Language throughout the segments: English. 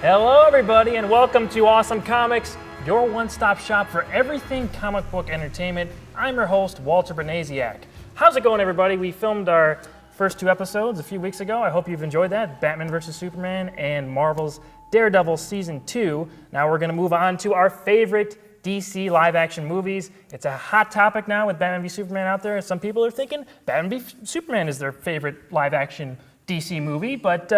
Hello, everybody, and welcome to Awesome Comics, your one-stop shop for everything comic book entertainment. I'm your host, Walter Bernaziak. How's it going, everybody? We filmed our first 2 episodes a few weeks ago. I hope you've enjoyed that, Batman vs. Superman and Marvel's Daredevil Season 2. Now we're going to move on to our favorite DC live-action movies. It's a hot topic now with Batman v Superman out there. Some people are thinking Batman v Superman is their favorite live-action DC movie, but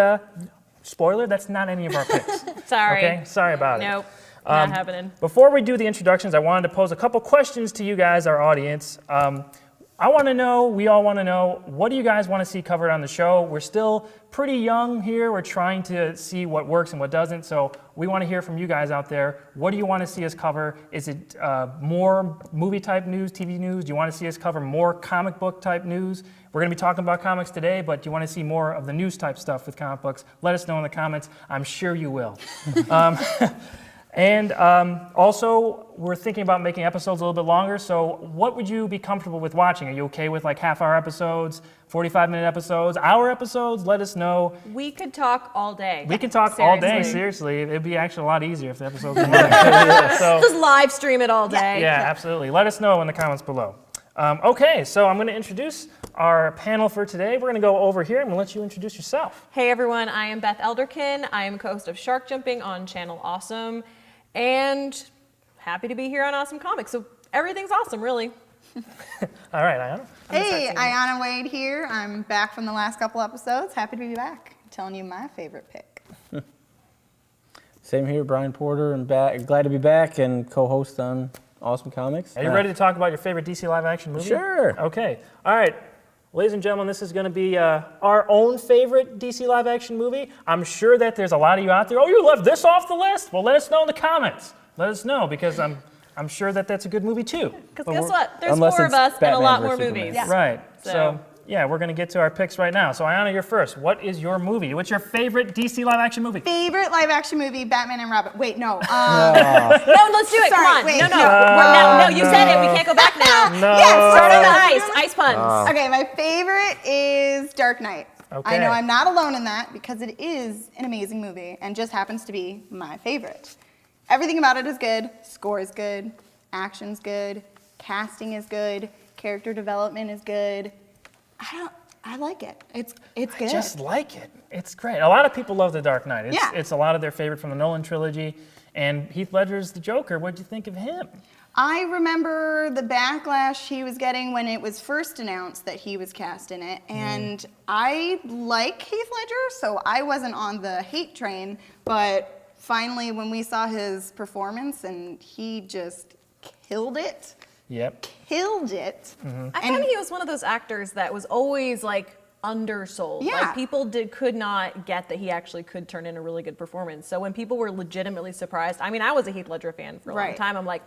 spoiler, that's not any of our picks. Sorry. Okay, sorry about it. Nope, not happening. Before we do the introductions, I wanted to pose a couple questions to you guys, our audience. I want to know, we all want to know, what do you guys want to see covered on the show? We're still pretty young here. We're trying to see what works and what doesn't. So we want to hear from you guys out there. What do you want to see us cover? Is it more movie type news, TV news? Do you want to see us cover more comic book type news? We're going to be talking about comics today, but do you want to see more of the news type stuff with comic books? Let us know in the comments. I'm sure you will. And also, we're thinking about making episodes a little bit longer, so what would you be comfortable with watching? Are you okay with like half-hour episodes, 45-minute episodes, hour episodes? Let us know. We could talk all day. We can talk all day, seriously. It'd be actually a lot easier if the episodes were longer. Just live stream it all day. Yeah, absolutely. Let us know in the comments below. Okay, so I'm going to introduce our panel for today. We're going to go over here. I'm going to let you introduce yourself. Hey everyone, I am Beth Elderkin. I am co-host of Shark Jumping on Channel Awesome, and happy to be here on Awesome Comics. So everything's awesome, really. All right, Ayana. Hey, Ayana Wade here. I'm back from the last couple episodes. Happy to be back. Telling you my favorite pick. Same here, Brian Porter. I'm back. Glad to be back and co-host on Awesome Comics. Are you ready to talk about your favorite DC live-action movie? Sure. Okay. All right. Ladies and gentlemen, this is going to be our own favorite DC live-action movie. I'm sure that there's a lot of you out there, oh, you left this off the list? Well, let us know in the comments. Let us know, because I'm sure that that's a good movie, too. Because guess what? There's Unless 4 of it's us and a Batman lot versus more Superman. movies. Yeah. Right. So- So, yeah, we're going to get to our picks right now. So, Ayana, you're first. What is your movie? What's your favorite DC live-action movie? Favorite live action movie, Batman and Robin. Wait, no. No, let's do it. Sorry, Come on. wait. No, you said it. We can't go back now. No. Yes, Start on the ice puns. Okay, my favorite is Dark Knight. Okay. I know I'm not alone in that because it is an amazing movie and just happens to be my favorite. Everything about it is good. Score is good. Action's good. Casting is good. Character development is good. I like it. It's good. Just like it. It's great. A lot of people love The Dark Knight. Yeah. It's a lot of their favorite from the Nolan trilogy. And Heath Ledger's the Joker. What'd you think of him? I remember the backlash he was getting when it was first announced that he was cast in it, and I like Heath Ledger, so I wasn't on the hate train, but finally when we saw his performance and he just killed it. Yep. Killed it. I thought he was one of those actors that was always like undersold. Yeah. Like people could not get that he actually could turn in a really good performance. So when people were legitimately surprised, I mean, I was a Heath Ledger fan for a long Right. time. I'm like,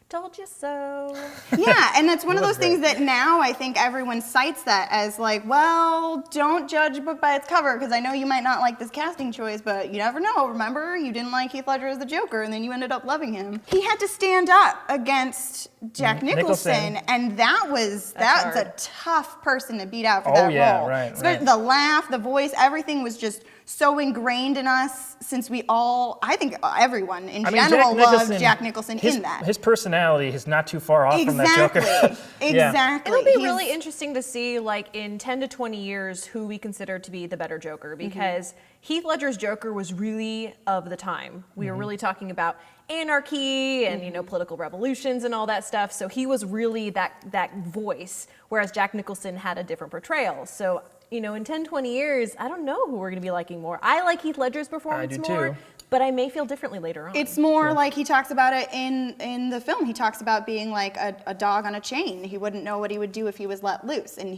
told you so. Yeah, and that's one of was those things that now I think everyone cites that as like, well, don't judge a book by its cover, because I know you might not like this casting choice, but you never know. Remember, you didn't like Heath Ledger as the Joker, and then you ended up loving him. He had to stand up against Jack Nicholson, and that's a hard. tough person to beat out for Oh, that yeah, role. right. The laugh, the voice, everything was just so ingrained in us since we all, I think everyone in general loves Jack Nicholson in that. His personality is not too far off from that Joker. Yeah. Exactly. It'll be He's- really interesting to see, like, in 10 to 20 years, who we consider to be the better Joker, because Heath Ledger's Joker was really of the time. We were really talking about anarchy and, you know, political revolutions and all that stuff. So he was really that voice, whereas Jack Nicholson had a different portrayal. So, you know, in 10, 20 years, I don't know who we're going to be liking more. I like Heath Ledger's performance do more, too. but I may feel differently later on. It's more like he talks about it in the film. He talks about being like a dog on a chain. He wouldn't know what he would do if he was let loose, and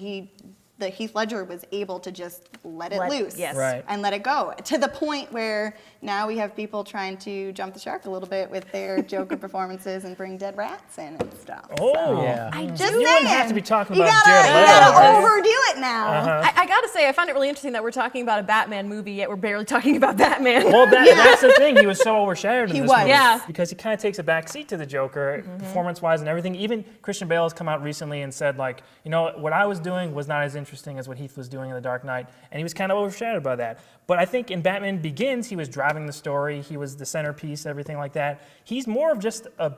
the Heath Ledger was able to just let it loose yes. Right. and let it go, to the point where now we have people trying to jump the shark a little bit with their Joker performances and bring dead rats in and stuff. Oh, Yeah. Just You saying. wouldn't have to be talking You about gotta, Jared you Leto, gotta right? overdo it now. I gotta say, I find it really interesting that we're talking about a Batman movie, yet we're barely talking about Batman. Well, that's the thing. He was so overshadowed in He this was. movie. Yeah. Because he kind of takes a back seat to the Joker, performance-wise and everything. Even Christian Bale has come out recently and said, like, you know, what I was doing was not as interesting as what Heath was doing in The Dark Knight, and he was kind of overshadowed by that. But I think in Batman Begins, he was driving the story, he was the centerpiece, everything like that. He's more of just a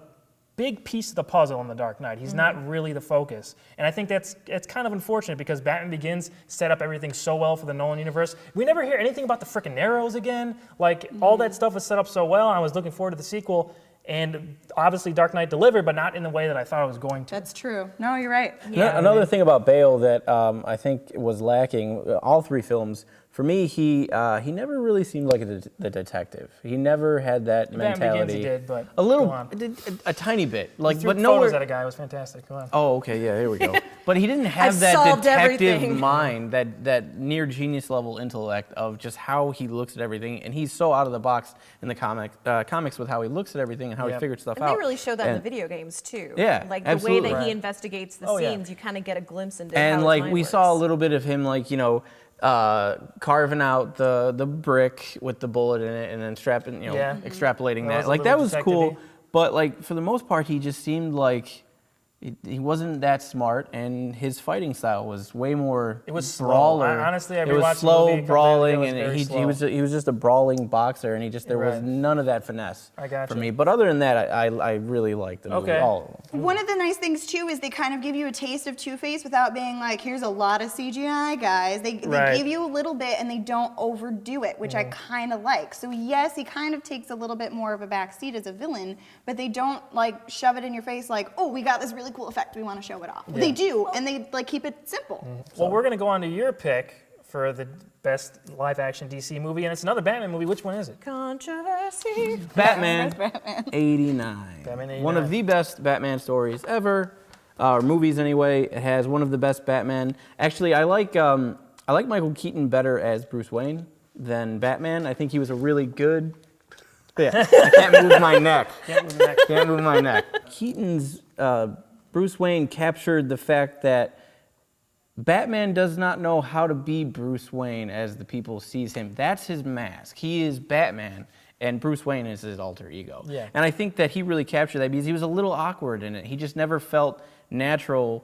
big piece of the puzzle in The Dark Knight. He's not really the focus. And I think it's kind of unfortunate because Batman Begins set up everything so well for the Nolan universe. We never hear anything about the frickin' Narrows again. Like, all that stuff was set up so well. I was looking forward to the sequel. And obviously Dark Knight delivered, but not in the way that I thought it was going to. That's true. No, you're right. Another thing about Bale that I think was lacking, all three films, for me, he never really seemed like the detective. He never had that mentality. Batman Begins he did, but a little, go on. a tiny bit, like, He threw but photos nowhere. at a guy. It was fantastic. Go on. Oh, okay, yeah, here we go. But he didn't have I've that solved detective everything. mind, that near genius level intellect of just how he looks at everything, and he's so out of the box in the comics with how he looks at everything and how he Yep. figured stuff And out. they really show that in the And- video games too. Yeah, like the absolutely. way that Right. he investigates the Oh, yeah. scenes, you kind of get a glimpse into how And his like mind we works. saw a little bit of him, like, you know, carving out the brick with the bullet in it and then strapping, you know, Yeah. extrapolating That was that. a Like, little that was cool. detective-y. But like for the most part, he just seemed like he wasn't that smart, and his fighting style was way more It was slow. brawler. Honestly, I it was rewatched the slow movie a couple days ago, brawling, it was and very he slow. was just a brawling boxer, and there was Right. none of that finesse I gotcha. for me. But other than that, I really liked the movie. Okay. All of them. One of the nice things too is they kind of give you a taste of Two-Face without being like, here's a lot of CGI, guys. They Right. give you a little bit and they don't overdo it, which I kind of like. So yes, he kind of takes a little bit more of a backseat as a villain, but they don't like shove it in your face like, oh, we got this really cool effect, we want to show it off. They do, and they like keep it simple. Well, we're going to go on to your pick for the best live-action DC movie, and it's another Batman movie. Which one is it? Controversy. Batman 89. Batman One of 89. the best Batman stories ever, or movies anyway. It has one of the best Batman. Actually, I like Michael Keaton better as Bruce Wayne than Batman. I think he was a really good. Yeah, I can't move my neck. Can't move my neck. Keaton's Bruce Wayne captured the fact that Batman does not know how to be Bruce Wayne as the people sees him. That's his mask. He is Batman, and Bruce Wayne is his alter ego. Yeah. And I think that he really captured that because he was a little awkward in it. He just never felt natural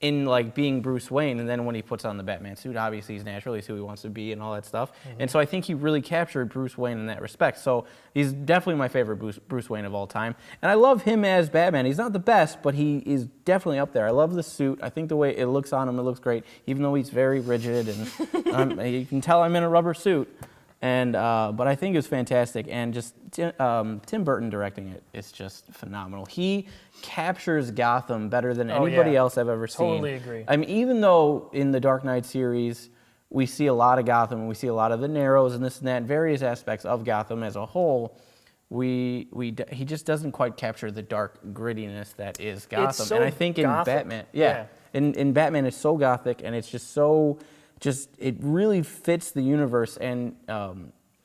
in like being Bruce Wayne. And then when he puts on the Batman suit, obviously he's natural. He's who he wants to be and all that stuff. And so I think he really captured Bruce Wayne in that respect. So he's definitely my favorite Bruce Wayne of all time. And I love him as Batman. He's not the best, but he is definitely up there. I love the suit. I think the way it looks on him, it looks great, even though he's very rigid and you can tell I'm in a rubber suit. And but I think it was fantastic, and just Tim Burton directing it is just phenomenal. He captures Gotham better than anybody yeah. else I've ever seen. Totally agree. I mean, even though in the Dark Knight series we see a lot of Gotham, and we see a lot of the Narrows and this and that, various aspects of Gotham as a whole, he just doesn't quite capture the dark grittiness that is Gotham. so and I think in gothic. Batman, Yeah. in Batman it's so gothic, and it's just so. It really fits the universe, and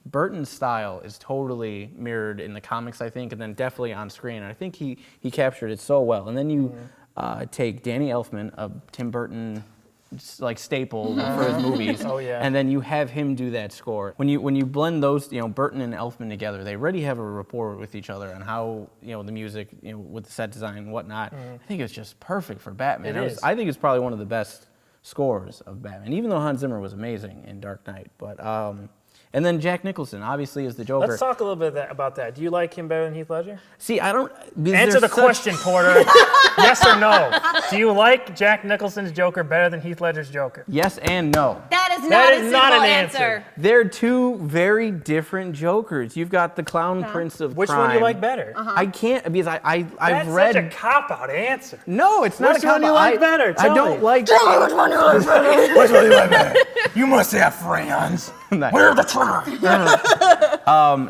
Burton's style is totally mirrored in the comics, I think, and then definitely on screen. And I think he captured it so well. And then you take Danny Elfman, a Tim Burton like staple for his movies, Oh, yeah. and then you have him do that score. When you blend those, Burton and Elfman together, they already have a rapport with each other on how the music, with the set design and whatnot. I think it's just perfect for Batman. It is. I think it's probably one of the best scores of Batman, even though Hans Zimmer was amazing in Dark Knight. But and then Jack Nicholson, obviously, is the Joker. Let's talk a little bit about that. Do you like him better than Heath Ledger? See, I don't Answer the question, Porter. Yes or no? Do you like Jack Nicholson's Joker better than Heath Ledger's Joker? Yes and no. That is That not is a simple not an answer. answer. They're two very different Jokers. You've got the Clown Prince of Which Crime. one do you like better? I can't because I've That's read. such a cop-out answer. No, it's not Which a one do you cop-out. like better? I Tell don't me. like. Which one do you like better? You must have friends. Nice. Where are the trigger?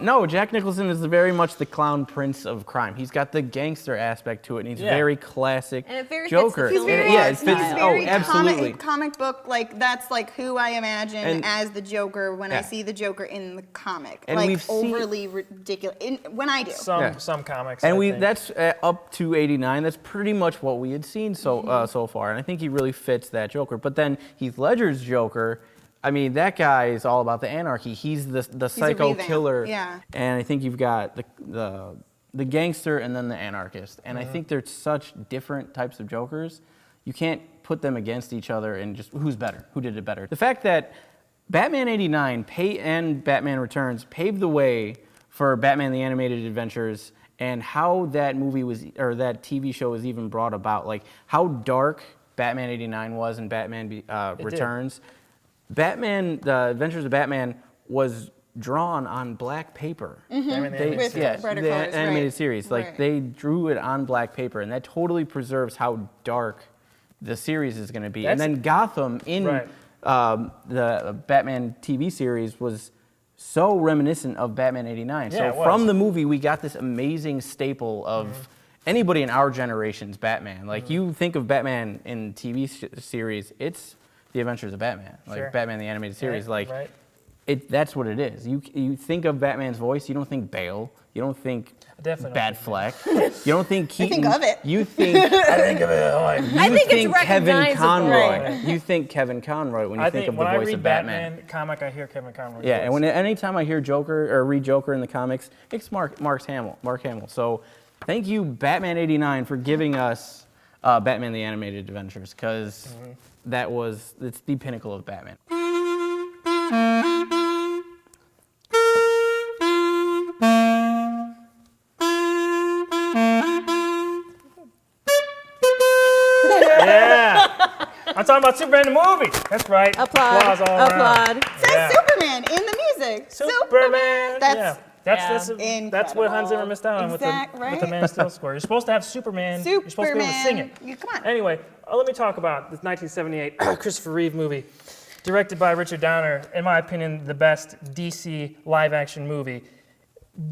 No, Jack Nicholson is very much the Clown Prince of Crime. He's got the gangster aspect to it, and he's Yeah. very classic And it very fits the Joker. film. He's very, yeah, it he's fits. very absolutely. comic book, like that's like who I imagine And- as the Joker when I Yeah. see the Joker in the comic. And like we've seen- overly ridiculous. When I do. Some comics. And I think. that's up to 89. That's pretty much what we had seen so far, and I think he really fits that Joker. But then Heath Ledger's Joker, I mean, that guy is all about the anarchy. He's the psycho revamp, killer, yeah. And I think you've got the gangster and then the anarchist, and I think they're such different types of Jokers. you can't put them against each other and just who's better, who did it better. The fact that Batman 89 and Batman Returns paved the way for Batman the Animated Adventures and how that movie was, or that TV show was even brought about, like how dark Batman 89 was and Batman Returns. Batman, the Adventures of Batman was drawn on black paper. Batman the With Animated Series. brighter the colors, animated right. series. Like Right. they drew it on black paper, and that totally preserves how dark the series is going to be. And That's- then Gotham in Right. the Batman TV series was so reminiscent of Batman 89. Yeah, it so was. from the movie, we got this amazing staple of anybody in our generation's Batman. Like you think of Batman in TV series, it's the Adventures of Batman, like Sure. Batman the Animated Series. Right, Like right. that's what it is. You think of Batman's voice, you don't think Bale, you don't think Definitely don't Bad think Fleck, you don't think Keaton. think of it. You think I think of it like I think it's Kevin recognizable. Conroy. Right. You think Kevin Conroy when you I think think of the when I voice read of Batman. Batman comic, I hear Kevin Conroy. Yeah, and anytime I hear Joker or read Joker in the comics, it's Mark Hamill. So thank you, Batman 89, for giving us Batman the Animated Adventures, because it's the pinnacle of Batman. Yeah. I'm talking about Superman the movie. That's right. Applaud. Applause all around. Applaud. Says Yeah. Superman in the music. Superman. That's yeah. That's what Hans Zimmer missed out on with the Man of Steel score. You're supposed to have Superman. You're supposed to be able to sing it. Yeah, come on. Anyway, let me talk about this 1978 Christopher Reeve movie, directed by Richard Donner. In my opinion, the best DC live-action movie.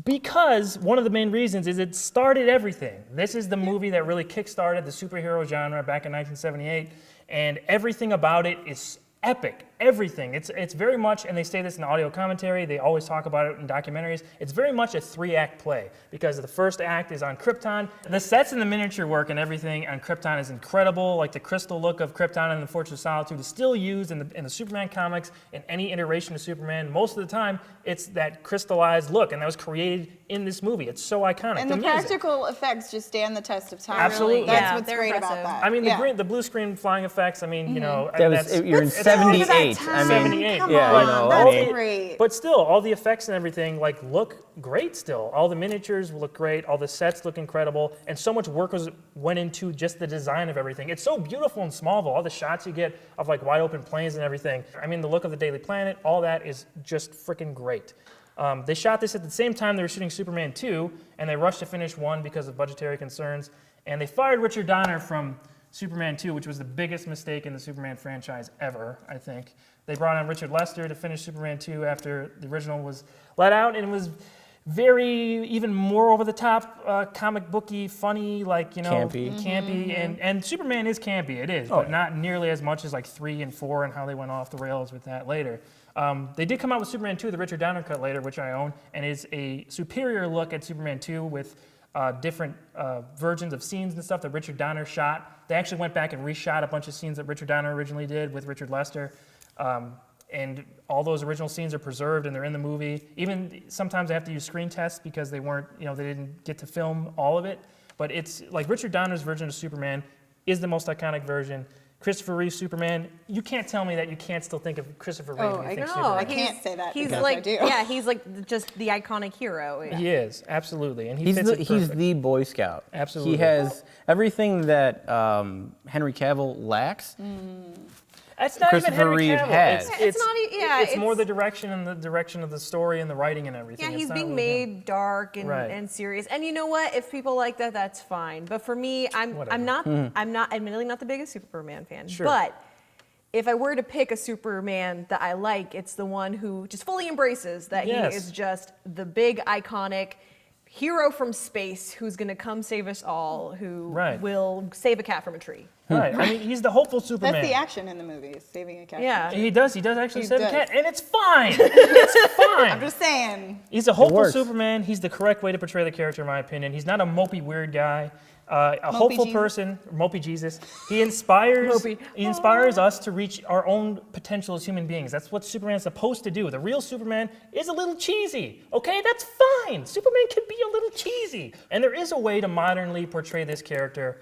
Because one of the main reasons is it started everything. This is the movie that really kick-started the superhero genre back in 1978, and everything about it is epic. Everything. It's very much, and they say this in audio commentary, they always talk about it in documentaries, it's very much a 3-act play, because the first act is on Krypton. The sets and the miniature work and everything on Krypton is incredible. Like the crystal look of Krypton and the Fortress of Solitude is still used in the Superman comics, in any iteration of Superman. Most of the time, it's that crystallized look, and that was created in this movie. It's so iconic. And the music. practical effects just stand the test of time. Absolutely. That's Yeah, what's they're great impressive. about that. I mean, Yeah. the blue screen flying effects, I mean, you know, That that's... was, you're in it's- 78. time. I mean, 78. Come yeah, on, you know, that's I mean, great. But still, all the effects and everything like look great still. All the miniatures look great, all the sets look incredible, and so much work went into just the design of everything. It's so beautiful in Smallville, all the shots you get of like wide open plains and everything. I mean, the look of the Daily Planet, all that is just freaking great. They shot this at the same time they were shooting Superman 2, and they rushed to finish 1 because of budgetary concerns, and they fired Richard Donner from Superman 2, which was the biggest mistake in the Superman franchise ever, I think. They brought on Richard Lester to finish Superman 2 after the original was let out, and it was very, even more over the top, comic booky, funny, like, you know, Campy. and Superman is campy, it is, but not nearly as much as like 3 and 4 and how they went off the rails with that later. They did come out with Superman 2, the Richard Donner cut later, which I own, and is a superior look at Superman 2 with different versions of scenes and stuff that Richard Donner shot. They actually went back and reshot a bunch of scenes that Richard Donner originally did with Richard Lester. And all those original scenes are preserved and they're in the movie. Even sometimes they have to use screen tests because they weren't, you know, they didn't get to film all of it. But it's like Richard Donner's version of Superman is the most iconic version. Christopher Reeve Superman, you can't tell me that you can't still think of Christopher Reeve Oh, when you I think know. Superman. I can't say that He's because like, I do. yeah, he's like just the iconic hero. He is, absolutely. And he He's fits it he's perfect. the Boy Scout. Absolutely. He has everything that Henry Cavill lacks. It's not even Christopher Henry Reeve Cavill. has. It's not yeah, It's more it's- the direction and the direction of the story and the writing and everything. Yeah, It's he's not being really him. made dark and, Right. and serious. And you know what? If people like that, that's fine. But for me, I'm not admittedly not the biggest Superman fan. Sure. But if I were to pick a Superman that I like, it's the one who just fully embraces that Yes. he is just the big iconic hero from space who's going to come save us all, who Right. will save a cat from a tree. Right. I mean, he's the hopeful Superman. That's the action in the movie, saving a cat. Yeah. He does actually He save a does. cat, and it's fine. It's fine. I'm just saying. He's a hopeful works. Superman. He's the correct way to portray the character, in my opinion. He's not a mopey, weird guy. A hopeful Jesus. person, mopey Jesus. He inspires. Mopey. He inspires us to reach our own potential as human beings. That's what Superman's supposed to do. The real Superman is a little cheesy. Okay, that's fine. Superman can be a little cheesy, and there is a way to modernly portray this character,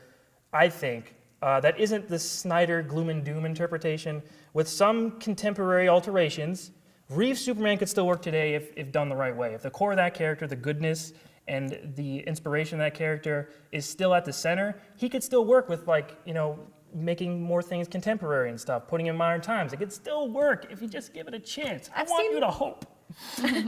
I think, that isn't the Snyder gloom and doom interpretation, with some contemporary alterations. Reeves' Superman could still work today if done the right way. If the core of that character, the goodness and the inspiration of that character is still at the center, he could still work with, like, you know, making more things contemporary and stuff, putting in modern times. It could still work if you just give it a chance. I want you to hope.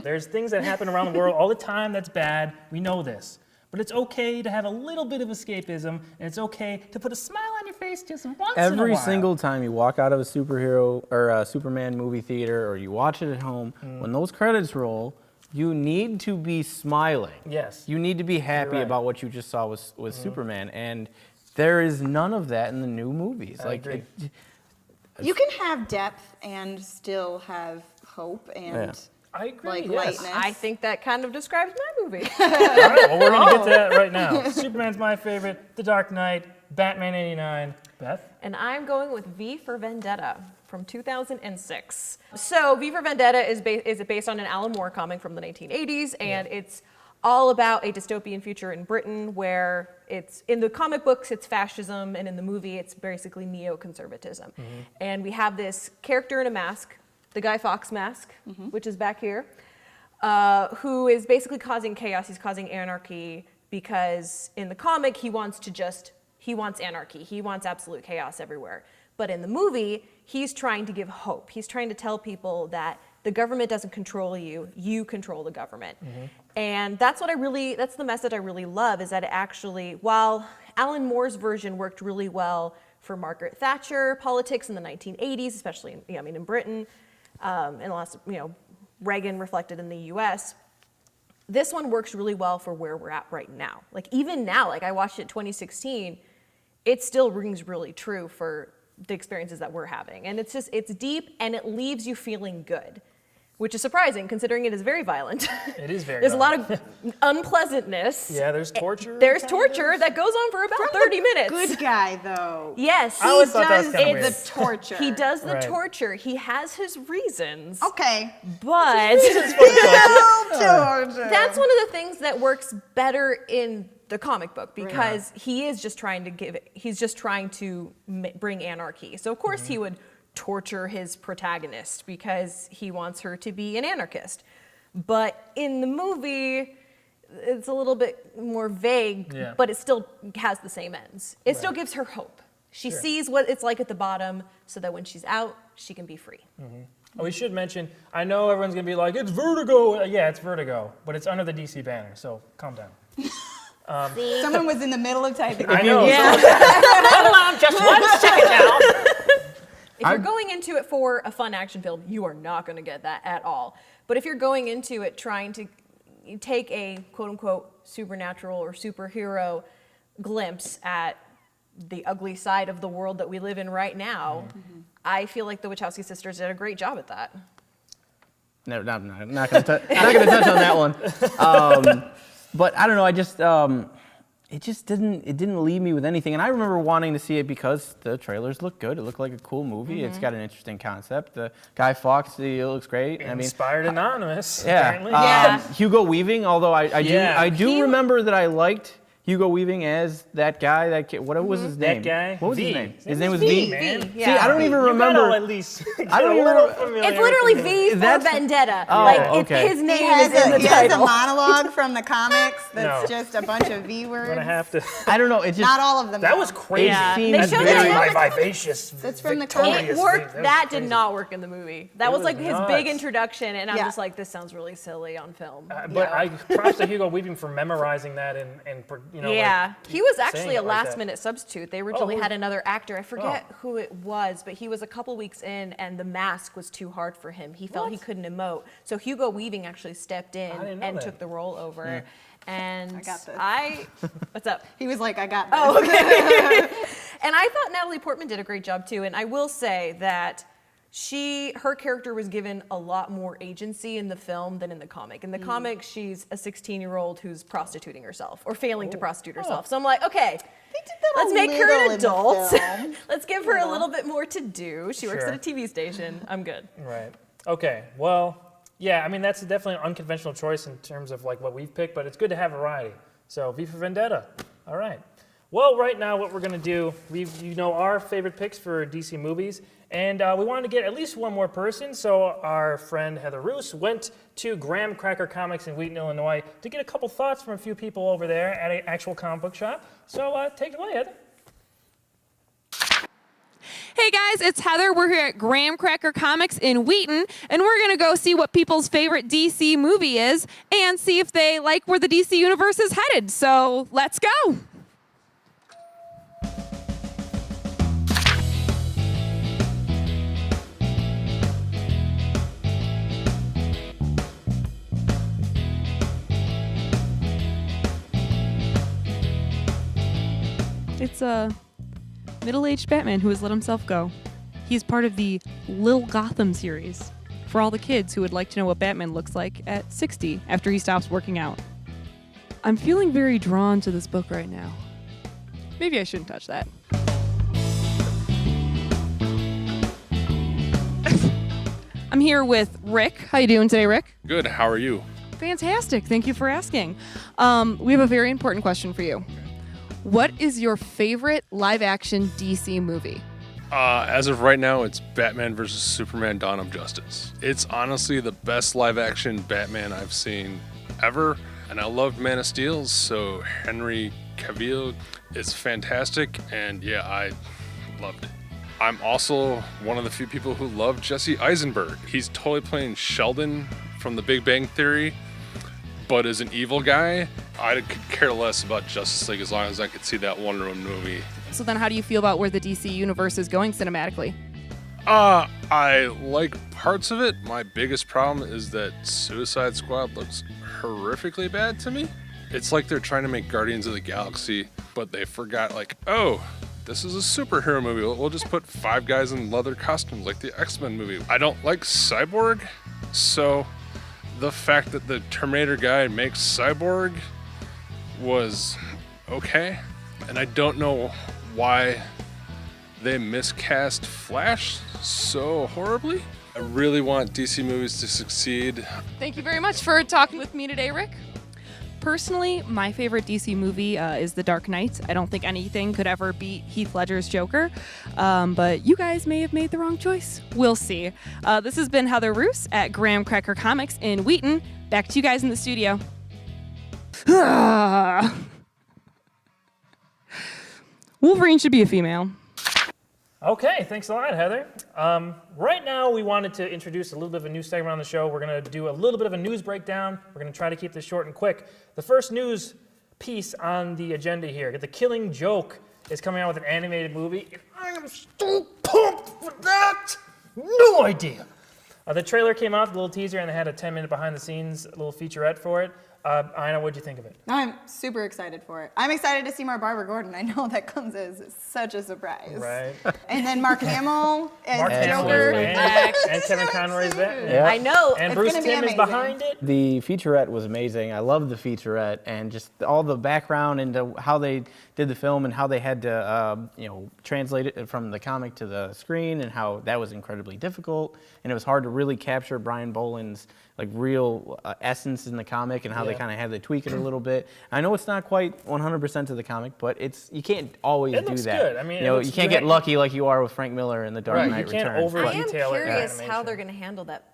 There's things that happen around the world all the time that's bad. We know this. But it's okay to have a little bit of escapism, and it's okay to put a smile on your face just once in a while. Every single time you walk out of a superhero or a Superman movie theater, or you watch it at home, when those credits roll, you need to be smiling. Yes. You need to be happy right. about what you just saw with Superman, and there is none of that in the new movies. I agree. You can have depth and still have hope and Yeah. I agree, like yes. lightness. I think that kind of describes my movie. All right, well, we're going to get to that right now. Superman's my favorite, The Dark Knight, Batman 89. Beth? And I'm going with V for Vendetta from 2006. So V for Vendetta is based on an Alan Moore comic from the 1980s, and it's all about a dystopian future in Britain where it's, in the comic books, it's fascism, and in the movie, it's basically neoconservatism. And we have this character in a mask, the Guy Fawkes mask, which is back here, who is basically causing chaos. He's causing anarchy because in the comic, he wants anarchy. He wants absolute chaos everywhere. But in the movie, he's trying to give hope. He's trying to tell people that the government doesn't control you, you control the government. And that's the message I really love, is that it actually, while Alan Moore's version worked really well for Margaret Thatcher politics in the 1980s, especially in Britain, and the last, Reagan reflected in the US, this one works really well for where we're at right now. Like even now, like I watched it in 2016, it still rings really true for the experiences that we're having. And it's deep and it leaves you feeling good, which is surprising considering it is very violent. It is very There's violent. a lot of unpleasantness. Yeah, there's torture. There's torture that goes on for about 30 minutes. Good guy though. Yes. I always thought that was does kind of weird. the torture. He does the Right. torture. He has his reasons. Okay. But Torture. that's one of the things that works better in the comic book because he is just trying to bring anarchy. So of course he would torture his protagonist because he wants her to be an anarchist. But in the movie, it's a little bit more vague, but it still has the same ends. It still gives her hope. She sees what it's like at the bottom so that when she's out, she can be free. Oh, we should mention, I know everyone's going to be like, it's Vertigo. Yeah, it's Vertigo, but it's under the DC banner, so calm down. Someone was in the middle of typing. I know. Hold on, just 1 second now. If you're going into it for a fun action film, you are not going to get that at all. But if you're going into it trying to take a quote-unquote supernatural or superhero glimpse at the ugly side of the world that we live in right now, I feel like the Wachowski sisters did a great job at that. No, not going to touch on that one. But I don't know. I just it didn't leave me with anything. And I remember wanting to see it because the trailers looked good. It looked like a cool movie. It's got an interesting concept. The Guy Fawkes, he looks great. Inspired Anonymous, yeah. apparently. Hugo Weaving. Although I do remember that I liked Hugo Weaving as that guy. What was his name? That guy? What was V. his name? His His name name was was V. V, man. V, See, I don't even remember. At least I don't even remember. It's literally V for That's- Vendetta. Oh, like okay. his He name has, is in the he has a title. monologue from the comics that's No. just a bunch of V words. I'm going to have to. I don't know. It just Not all of them. That though. was crazy. Yeah. seems They That's showed very that in the vivacious. That's from the victorious comics. It thing. worked. was That did crazy. not work in the movie. That It was was like his big nuts. introduction, and I'm Yeah. just like, this sounds really silly on film. But I props to Hugo Weaving for memorizing that and Yeah, he was saying actually it a like that. last-minute substitute. They originally who- had another actor. I forget who it was, but he was a couple weeks in, and the mask was too hard for him. He felt he couldn't emote. So Hugo Weaving actually stepped in didn't know and that. took the role over. And I got this. what's up? He was like, I got this. Oh, okay. And I thought Natalie Portman did a great job too. And I will say that her character was given a lot more agency in the film than in the comic. In the comic, she's a 16-year-old who's prostituting herself or failing to prostitute herself. So I'm like, okay, They did that let's a make her little an in the adult. film. Let's give her a little bit more to do. She works Sure. at a TV station. I'm good. Right. Okay. Well, yeah. I mean, that's definitely an unconventional choice in terms of like what we've picked, but it's good to have variety. So V for Vendetta. All right. Well, right now what we're going to do, you know our favorite picks for DC movies, and we wanted to get at least one more person, so our friend Heather Roos went to Graham Cracker Comics in Wheaton, Illinois to get a couple thoughts from a few people over there at an actual comic book shop. So take it away, Heather. Hey guys, it's Heather. We're here at Graham Cracker Comics in Wheaton, and we're going to go see what people's favorite DC movie is and see if they like where the DC universe is headed. So let's go. It's a middle-aged Batman who has let himself go. He's part of the Lil Gotham series for all the kids who would like to know what Batman looks like at 60 after he stops working out. I'm feeling very drawn to this book right now. Maybe I shouldn't touch that. I'm here with Rick. How you doing today, Rick? Good. How are you? Fantastic. Thank you for asking. We have a very important question for you. What is your favorite live-action DC movie? As of right now, it's Batman vs. Superman: Dawn of Justice. It's honestly the best live-action Batman I've seen ever, and I loved Man of Steel, so Henry Cavill is fantastic, and yeah, I loved it. I'm also one of the few people who love Jesse Eisenberg. He's totally playing Sheldon from The Big Bang Theory, but as an evil guy. I could care less about Justice League as long as I could see that Wonder Woman movie. So then how do you feel about where the DC universe is going cinematically? I like parts of it. My biggest problem is that Suicide Squad looks horrifically bad to me. It's like they're trying to make Guardians of the Galaxy, but they forgot, like, oh, this is a superhero movie. We'll just put 5 guys in leather costumes like the X-Men movie. I don't like Cyborg, so the fact that the Terminator guy makes Cyborg was okay, and I don't know why they miscast Flash so horribly. I really want DC movies to succeed. Thank you very much for talking with me today, Rick. Personally, my favorite DC movie is The Dark Knight. I don't think anything could ever beat Heath Ledger's Joker, but you guys may have made the wrong choice. We'll see. This has been Heather Roos at Graham Cracker Comics in Wheaton. Back to you guys in the studio. Wolverine should be a female. Okay, thanks a lot, Heather. Right now, we wanted to introduce a little bit of a new segment on the show. We're going to do a little bit of a news breakdown. We're going to try to keep this short and quick. The first news piece on the agenda here, The Killing Joke, is coming out with an animated movie, and I am so pumped for that! No idea! The trailer came out, a little teaser, and they had a 10-minute behind-the-scenes little featurette for it. Ina, what'd you think of it? I'm super excited for it. I'm excited to see more Barbara Gordon. I know that comes as such a surprise. Right. And then Mark Hamill as Mark Joker. Hamill and Kevin Conroy's that. Yeah. I know. And It's Bruce gonna be Timm is amazing. behind it. The featurette was amazing. I loved the featurette and just all the background into how they did the film and how they had to, translate it from the comic to the screen and how that was incredibly difficult. And it was hard to really capture Brian Boland's real essence in the comic and how they kind of had to tweak it a little bit. I know it's not quite 100% of the comic, but you can't always It do looks that. good. I mean, it looks you can't good. get lucky like you are with Frank Miller in The Dark Right, Knight you can't Returns. over- I am detail it in curious how animation. they're going to handle that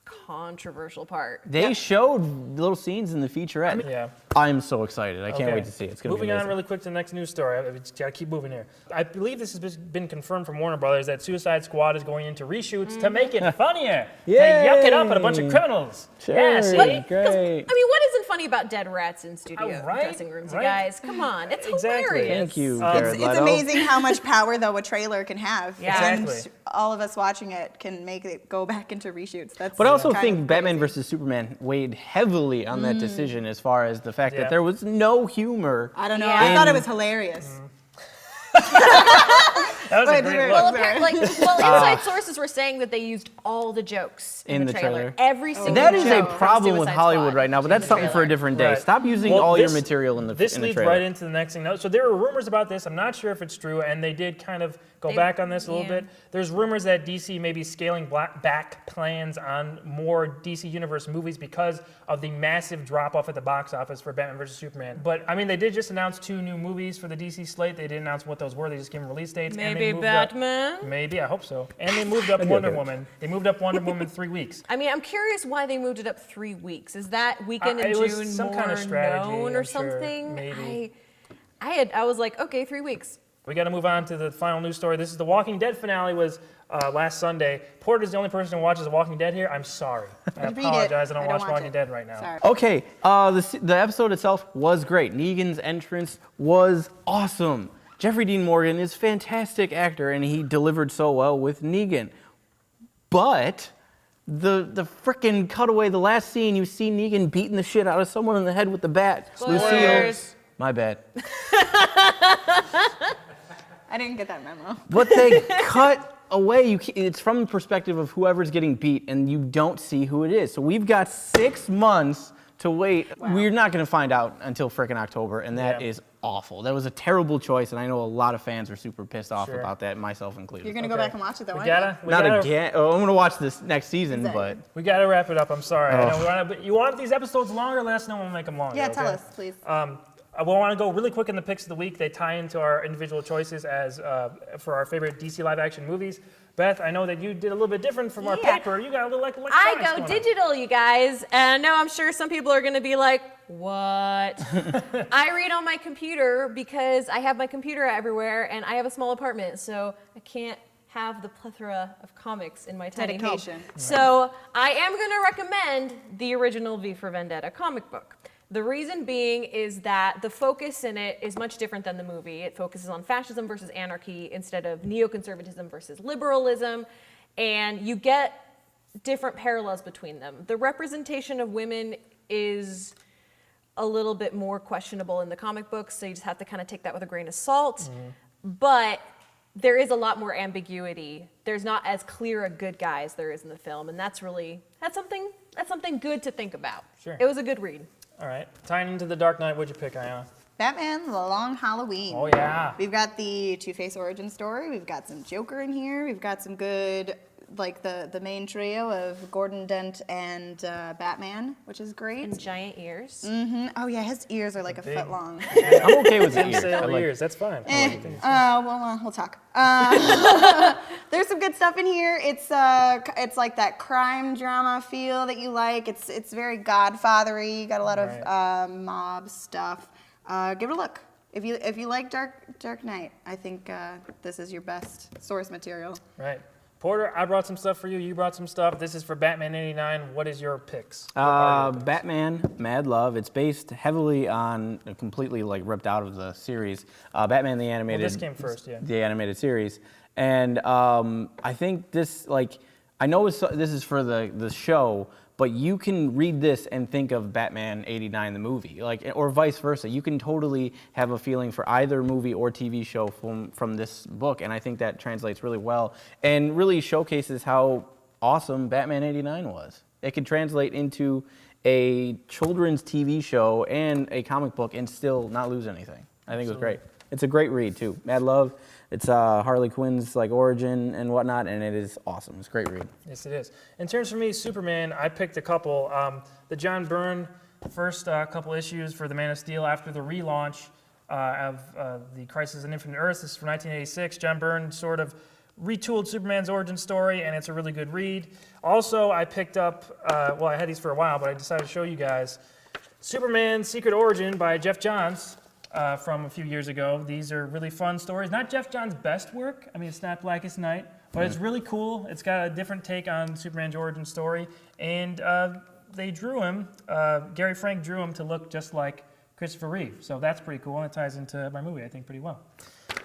controversial part. They showed little scenes in the featurette. Yeah. I'm so excited. I can't Okay. wait to see it. It's going to be Moving on amazing. really quick to the next news story. I've got to keep moving here. I believe this has been confirmed from Warner Brothers that Suicide Squad is going into reshoots to make it funnier. To yuck it up at a bunch of Yay. criminals. Sure, Yeah, see? great. I mean, what isn't funny about dead rats in studio right, dressing rooms, right. you guys? Come on, it's Exactly. hilarious. Thank you, Um, Jared It's Leto. amazing how much power, though, a trailer can have. Yeah. And Exactly. all of us watching it can make it go back into reshoots. That's But I also kind think of Batman crazy. vs. Superman weighed heavily on that decision as far as the fact Yeah. that there was no humor. I don't know. Yeah. I thought it in- was hilarious. That was a great look. Well, inside sources were saying that they used all the jokes in the trailer. Every single That is a joke from problem with Suicide Hollywood Squad right now, but in that's the something for a trailer. different day. Right. Stop using Well, all your this- material in the This in the leads trailer. right into the next thing. So there were rumors about this. I'm not sure if it's true, and they did kind of go back on this a little yeah. bit. There's rumors that DC may be scaling back plans on more DC Universe movies because of the massive drop-off at the box office for Batman vs. Superman. But, I mean, they did just announce 2 new movies for the DC slate. They didn't announce what those were. They just gave them release dates. and they Maybe moved Batman? Up, maybe, I hope so. And they moved up Wonder Woman. They moved up Wonder Woman 3 weeks. I mean, I'm curious why they moved it up 3 weeks. Is that weekend in It was June some more kind of strategy, known or I'm sure. something? Maybe. I was like, okay, 3 weeks. We got to move on to the final news story. This is the Walking Dead finale was last Sunday. Porter's the only person who watches The Walking Dead here. I'm sorry. I Read it. apologize. I don't I watch don't watch Walking it. Dead right now. Sorry. Okay, the episode itself was great. Negan's entrance was awesome. Jeffrey Dean Morgan is a fantastic actor, and he delivered so well with Negan. But the frickin' cutaway, the last scene, you see Negan beating the shit out of someone in the head with the bat. Lucille, Spoilers. my bad. I didn't get that memo. But they cut away. It's from the perspective of whoever's getting beat, and you don't see who it is. So we've got 6 months to wait. We're not going to find out until frickin' October, and that is awful. That was a terrible choice, and I know a lot of fans are super pissed off Sure. about that, myself included. You're gonna go back and watch it though, We aren't you? gotta, we Not gotta, again. Oh, I'm going to watch this next season, but We gotta wrap it up. I'm sorry. I know we wanna, but you want these episodes longer? Let us know. We'll make them longer. Yeah, tell okay? us, please. I want to go really quick in the picks of the week. They tie into our individual choices as for our favorite DC live-action movies. Beth, I know that you did a little bit different from our Yeah. paper. You got a little like I electronics go going on. digital, you guys. And I know I'm sure some people are going to be like, what? I read on my computer because I have my computer everywhere and I have a small apartment, so I can't have the plethora of comics in my tiny home. Dedication. So I am going to recommend the original V for Vendetta comic book. The reason being is that the focus in it is much different than the movie. It focuses on fascism versus anarchy instead of neoconservatism versus liberalism, and you get different parallels between them. The representation of women is a little bit more questionable in the comic books, so you just have to kind of take that with a grain of salt. But there is a lot more ambiguity. There's not as clear a good guy as there is in the film, and that's something good to think about. Sure. It was a good read. All right. Tying into the Dark Knight, what'd you pick, Ayana? Batman: The Long Halloween. Oh yeah. We've got the Two-Face origin story. We've got some Joker in here. We've got some good, like the main trio of Gordon Dent and Batman, which is great. And giant ears. Oh yeah, his ears are like a Big. foot long. I'm okay with the Tim ears. I Sale like- ears. That's fine. We'll talk. There's some good stuff in here. It's like that crime drama feel that you like. It's very Godfather-y. Got a lot of mob stuff. Give it a look. If you like Dark Knight, I think this is your best source material. Right. Porter, I brought some stuff for you. You brought some stuff. This is for Batman '89. What is your picks? Batman, Mad Love. It's based heavily on, completely like ripped out of the series, Batman the animated. Well, this came first, yeah. The animated series, and I think this I know this is for the show, but you can read this and think of Batman '89 the movie, or vice versa. You can totally have a feeling for either movie or TV show from this book, and I think that translates really well and really showcases how awesome Batman '89 was. It could translate into a children's TV show and a comic book and still not lose anything. I think it was great. It's a great read too. Mad Love. It's Harley Quinn's origin and whatnot, and it is awesome. It's a great read. Yes, it is. In terms for me, Superman, I picked a couple. The John Byrne first couple issues for the Man of Steel after the relaunch of the Crisis on Infinite Earths. This is from 1986. John Byrne sort of retooled Superman's origin story, and it's a really good read. Also, I picked up, I had these for a while, but I decided to show you guys, Superman Secret Origin by Jeff Johns. From a few years ago. These are really fun stories. Not Jeff Johns' best work. I mean, it's not Blackest Night, but it's really cool. It's got a different take on Superman's origin story. And they drew him, Gary Frank drew him to look just like Christopher Reeve. So that's pretty cool, and it ties into my movie, I think, pretty well.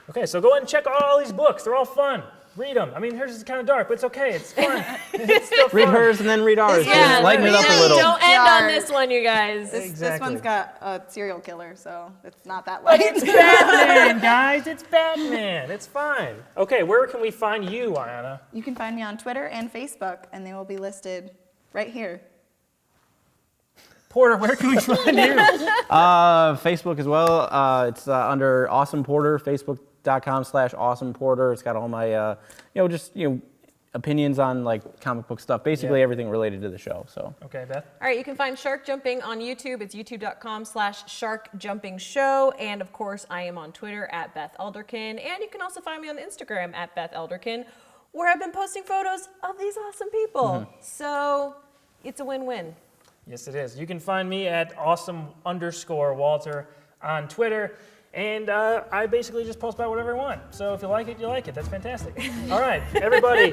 Okay, so go ahead and check out all these books. They're all fun. Read them. I mean, hers is kind of dark, but it's okay. It's fun. It's still Read fun. hers and then read ours. Yeah, Just lighten it up a really little. Don't end on Dark. this one, you guys. This Exactly. one's got a serial killer, so it's not that light. It's Batman, guys. It's Batman. It's fine. Okay, where can we find you, Ayana? You can find me on Twitter and Facebook, and they will be listed right here. Porter, where can we find you? Facebook as well. It's under Awesome Porter, facebook.com/Awesome Porter. It's got all my, opinions on like comic book stuff. Basically everything related to the show. So. Okay, Beth. All right, you can find Shark Jumping on YouTube. It's youtube.com/sharkjumpingshow. And of course, I am on Twitter at Beth Elderkin. And you can also find me on Instagram at Beth Elderkin, where I've been posting photos of these awesome people. So it's a win-win. Yes, it is. You can find me at awesome_Walter on Twitter. And I basically just post about whatever I want. So if you like it, you like it. That's fantastic. All right, everybody,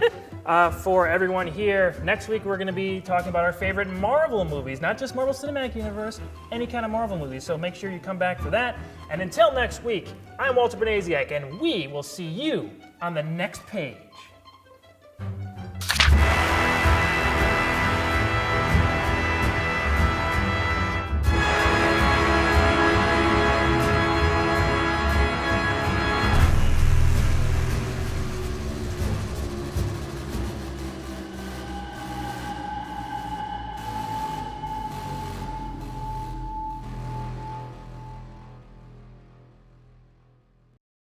for everyone here, next week we're going to be talking about our favorite Marvel movies, not just Marvel Cinematic Universe, any kind of Marvel movies. So make sure you come back for that. And until next week, I'm Walter Benasiak, and we will see you on the next page.